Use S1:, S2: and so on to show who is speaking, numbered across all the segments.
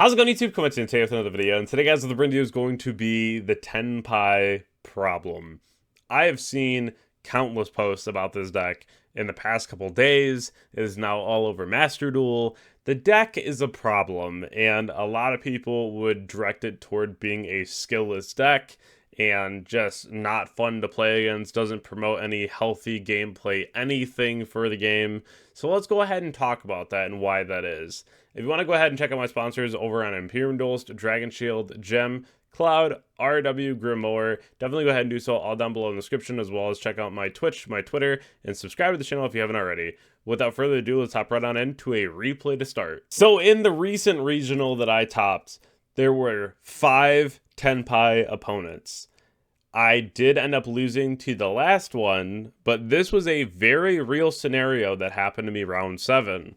S1: How's it going, YouTube? Coming to today with another video, and today, guys, the video is going to be the Tenpai Problem. I have seen countless posts about this deck in the past couple days. It is now all over Master Duel. The deck is a problem, and a lot of people would direct it toward being a skillless deck and just not fun to play against, doesn't promote any healthy gameplay, anything for the game. So let's go ahead and talk about that and why that is. If you want to go ahead and check out my sponsors over on Imperium Duelist, Dragonshield, Gem, Cloud, RW, Grimoire, definitely go ahead and do so all down below in the description, as well as check out my Twitch, my Twitter, and subscribe to the channel if you haven't already. Without further ado, let's hop right on into a replay to start. So in the recent regional that I topped, there were 5 Tenpai opponents. I did end up losing to the last one, but this was a very real scenario that happened to me round 7.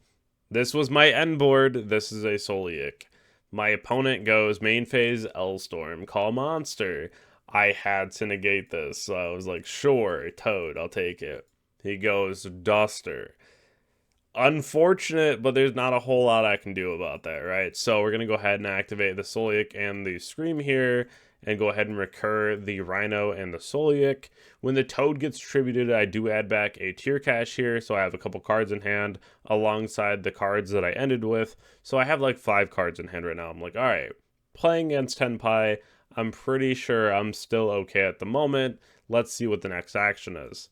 S1: This was my end board. This is a Solic. My opponent goes main phase L-Storm, call monster. I had to negate this, so I was like, sure, Toad, I'll take it. He goes Duster. Unfortunate, but there's not a whole lot I can do about that, right? So we're going to go ahead and activate the Solic and the Scream here, and go ahead and recur the Rhino and the Solic. When the Toad gets tributed, I do add back a tier cache here, so I have a couple cards in hand alongside the cards that I ended with. So I have like 5 cards in hand right now. I'm like, all right, playing against Tenpai, I'm pretty sure I'm still okay at the moment. Let's see what the next action is.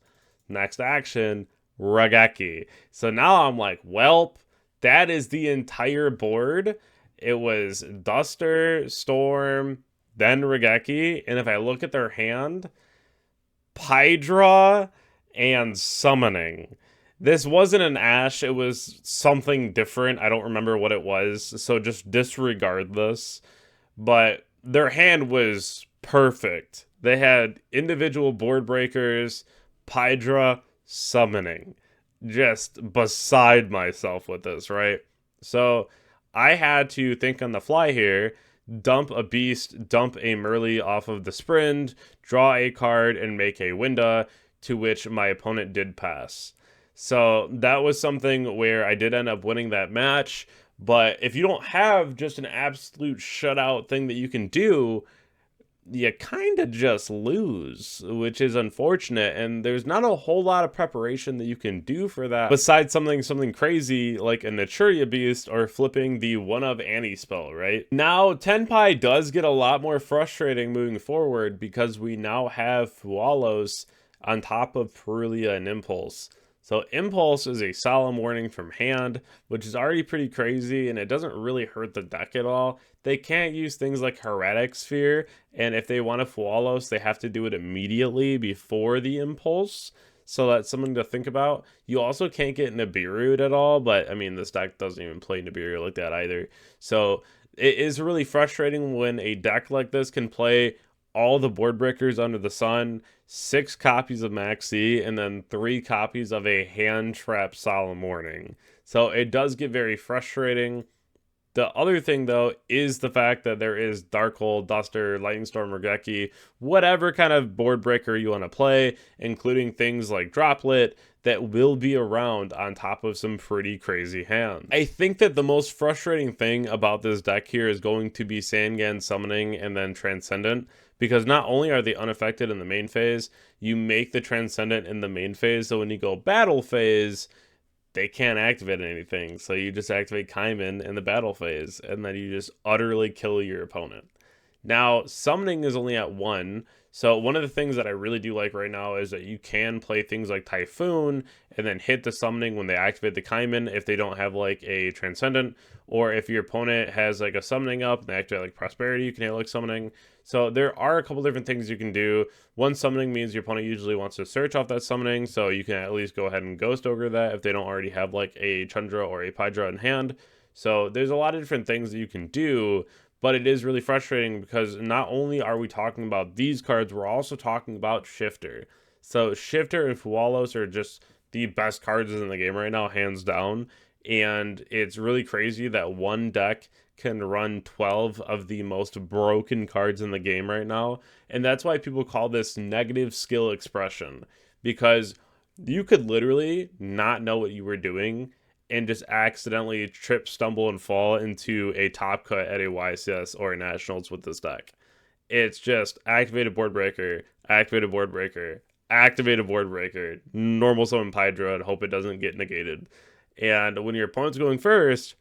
S1: Next action, Raigeki. So now I'm like, welp, that is the entire board. It was Duster, Storm, then Raigeki, and if I look at their hand, Pydra and Summoning. This wasn't an Ash, it was something different. I don't remember what it was, so just disregard this. But their hand was perfect. They had individual board breakers, Pydra, Summoning. Just beside myself with this, right? So I had to think on the fly here, dump a beast, dump a Merly off of the Sprint, draw a card, and make a Winda, to which my opponent did pass. So that was something where I did end up winning that match, but if you don't have just an absolute shutout thing that you can do, you kind of just lose, which is unfortunate, and there's not a whole lot of preparation that you can do for that besides something crazy like a Naturia Beast or flipping the one of Annie spell, right? Now Tenpai does get a lot more frustrating moving forward because we now have Fualos on top of Perulia and Impulse. So Impulse is a solemn warning from hand, which is already pretty crazy, and it doesn't really hurt the deck at all. They can't use things like Heretic Sphere, and if they want to Fualos, they have to do it immediately before the Impulse. So that's something to think about. You also can't get Nibiru'd at all, but I mean, this deck doesn't even play Nibiru like that either. So it is really frustrating when a deck like this can play all the board breakers under the sun, 6 copies of Maxi, and then 3 copies of a hand trap Solemn Warning. So it does get very frustrating. The other thing, though, is the fact that there is Darkhold, Duster, Lightning Storm, Raigeki, whatever kind of board breaker you want to play, including things like Droplet, that will be around on top of some pretty crazy hands. I think that the most frustrating thing about this deck here is going to be Sangan Summoning and then Transcendent, because not only are they unaffected in the main phase, you make the Transcendent in the main phase, so when you go battle phase, they can't activate anything, so you just activate Kaiman in the battle phase, and then you just utterly kill your opponent. Now, Summoning is only at 1, so one of the things that I really do like right now is that you can play things like Typhoon, and then hit the Summoning when they activate the Kaiman if they don't have like a Transcendent, or if your opponent has like a Summoning up and they activate like Prosperity, you can hit like Summoning. So there are a couple different things you can do. One Summoning means your opponent usually wants to search off that Summoning, so you can at least go ahead and Ghost Ogre that if they don't already have like a Chandra or a Pydra in hand. So there's a lot of different things that you can do, but it is really frustrating because not only are we talking about these cards, we're also talking about Shifter. So Shifter and Fualos are just the best cards in the game right now, hands down. And it's really crazy that one deck can run 12 of the most broken cards in the game right now. And that's why people call this negative skill expression, because you could literally not know what you were doing and just accidentally trip, stumble, and fall into a top cut at a YCS or a Nationals with this deck. It's just activated board breaker, activated board breaker, activated board breaker, normal summon Hydra and hope it doesn't get negated. And when your opponent's going first,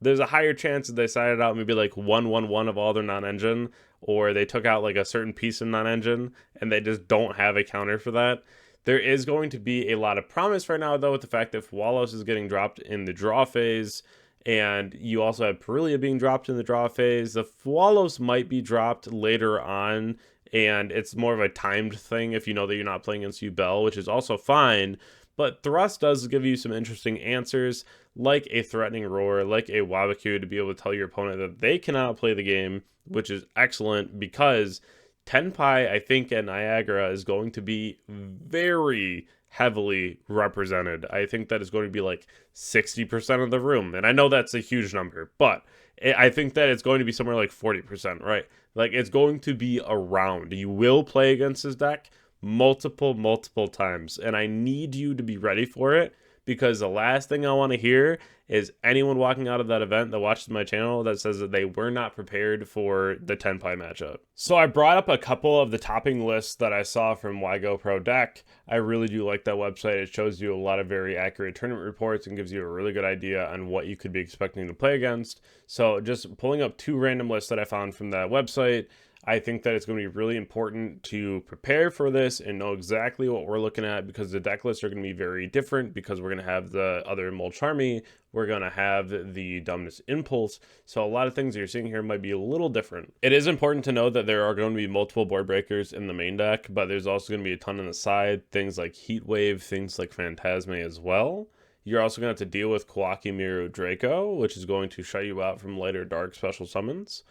S1: there's a higher chance that they sided out maybe like 1/1/1 of all their non-engine, or they took out like a certain piece of non-engine and they just don't have a counter for that. There is going to be a lot of promise right now, though, with the fact that Fualos is getting dropped in the draw phase, and you also have Perilia being dropped in the draw phase. The Fualos might be dropped later on, and it's more of a timed thing if you know that you're not playing against Yubel, which is also fine. But Thrust does give you some interesting answers, like a Threatening Roar, like a Wabaku, to be able to tell your opponent that they cannot play the game, which is excellent because Tenpai, I think, at Niagara is going to be very heavily represented. I think that is going to be like 60% of the room. And I know that's a huge number, but I think that it's going to be somewhere like 40%, right? Like, it's going to be around. You will play against this deck multiple times, and I need you to be ready for it, because the last thing I want to hear is anyone walking out of that event that watches my channel that says that they were not prepared for the Tenpai matchup. So I brought up a couple of the topping lists that I saw from GGYGO Pro Deck. I really do like that website. It shows you a lot of very accurate tournament reports and gives you a really good idea on what you could be expecting to play against. So just pulling up 2 random lists that I found from that website, I think that it's going to be really important to prepare for this and know exactly what we're looking at, because the deck lists are going to be very different, because we're going to have the other Molcharmy, we're going to have the Dumbness Impulse, so a lot of things that you're seeing here might be a little different. It is important to know that there are going to be multiple board breakers in the main deck, but there's also going to be a ton on the side, things like Heat Wave, things like Phantasme as well. You're also going to have to deal with Kawaki Miru Draco, which is going to shut you out from lighter dark special summons.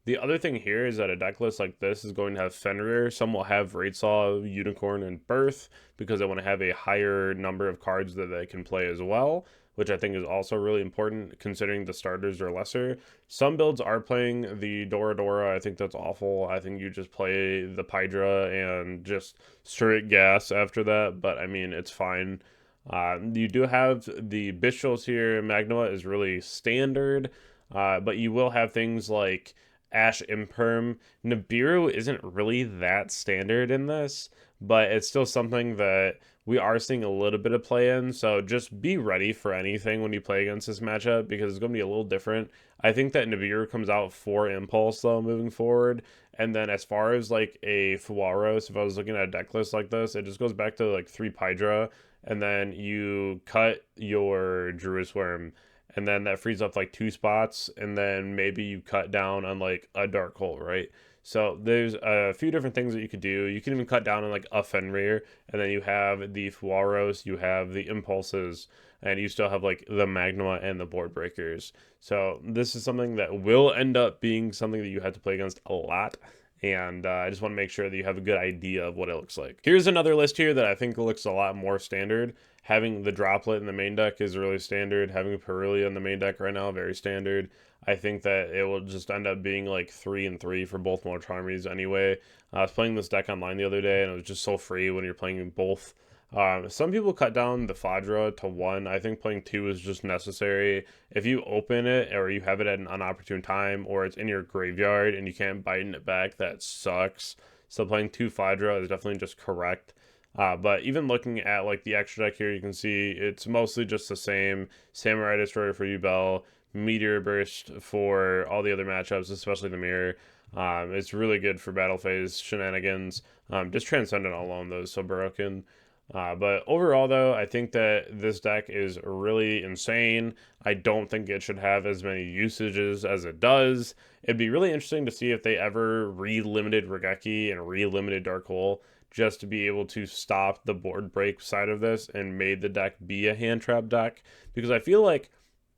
S1: The other thing here is that a deck list like this is going to have Fenrir. Some will have Raidsaw, Unicorn, and Birth, because they want to have a higher number of cards that they can play as well, which I think is also really important considering the starters are lesser. Some builds are playing the Dora Dora. I think that's awful. I think you just play the Pydra and just straight gas after that, but I mean, it's fine. You do have the Bishos here. Magma is really standard, but you will have things like Ash Imperm. Nibiru isn't really that standard in this, but it's still something that we are seeing a little bit of play in, so just be ready for anything when you play against this matchup, because it's going to be a little different. I think that Nibiru comes out for Impulse, though, moving forward, and then as far as, like, a Fuaros, if I was looking at a deck list like this, it just goes back to, like, 3 Pydra, and then you cut your Jerusalem, and then that frees up like 2 spots, and then maybe you cut down on like a Dark Hole, right? So there's a few different things that you could do. You can even cut down on like a Fenrir, and then you have the Fuaros, you have the Impulses, and you still have like the Magma and the Board Breakers. So this is something that will end up being something that you have to play against a lot. And I just want to make sure that you have a good idea of what it looks like. Here's another list here that I think looks a lot more standard. Having the Droplet in the main deck is really standard. Having Perilia in the main deck right now, very standard. I think that it will just end up being like 3 and 3 for both Molcharmies anyway. I was playing this deck online the other day, and it was just so free when you're playing both. Some people cut down the Fadra to 1. I think playing 2 is just necessary. If you open it, or you have it at an unopportune time, or it's in your graveyard and you can't bite it back, that sucks. So playing 2 Fadra is definitely just correct. But even looking at like the extra deck here, you can see it's mostly just the same. Samurai Destroyer for Yubel, Meteor Burst for all the other matchups, especially the Mirror. It's really good for battle phase shenanigans. Just Transcendent alone, though, is so broken. But overall, though, I think that this deck is really insane. I don't think it should have as many usages as it does. It'd be really interesting to see if they ever re-limited Regeki and re-limited Dark Hole, just to be able to stop the board break side of this and made the deck be a hand trap deck. Because I feel like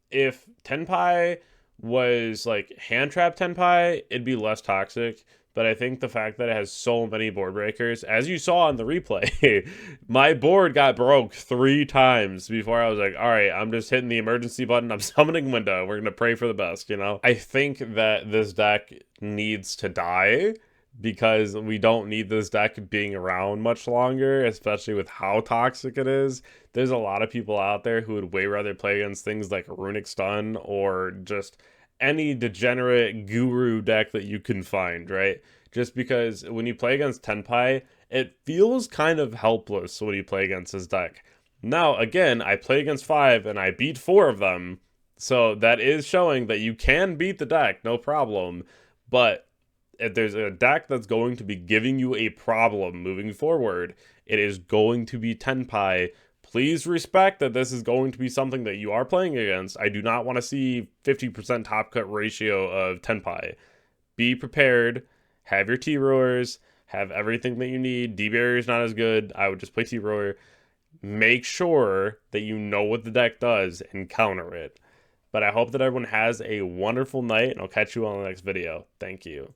S1: if Tenpai was like hand trap Tenpai, it'd be less toxic. But I think the fact that it has so many board breakers, as you saw in the replay, my board got broke 3 times before I was like, all right, I'm just hitting the emergency button. I'm summoning Window. We're going to pray for the best, you know? I think that this deck needs to die because we don't need this deck being around much longer, especially with how toxic it is. There's a lot of people out there who would way rather play against things like Runic Stun or just any degenerate guru deck that you can find, right? Just because when you play against Tenpai, it feels kind of helpless when you play against his deck. Now, again, I play against 5 and I beat 4 of them, so that is showing that you can beat the deck, no problem. But if there's a deck that's going to be giving you a problem moving forward, it is going to be Tenpai. Please respect that this is going to be something that you are playing against. I do not want to see 50% top cut ratio of Tenpai. Be prepared, have your T-Rowers, have everything that you need. D-Barrier is not as good. I would just play T-Rower. Make sure that you know what the deck does and counter it. But I hope that everyone has a wonderful night, and I'll catch you on the next video. Thank you.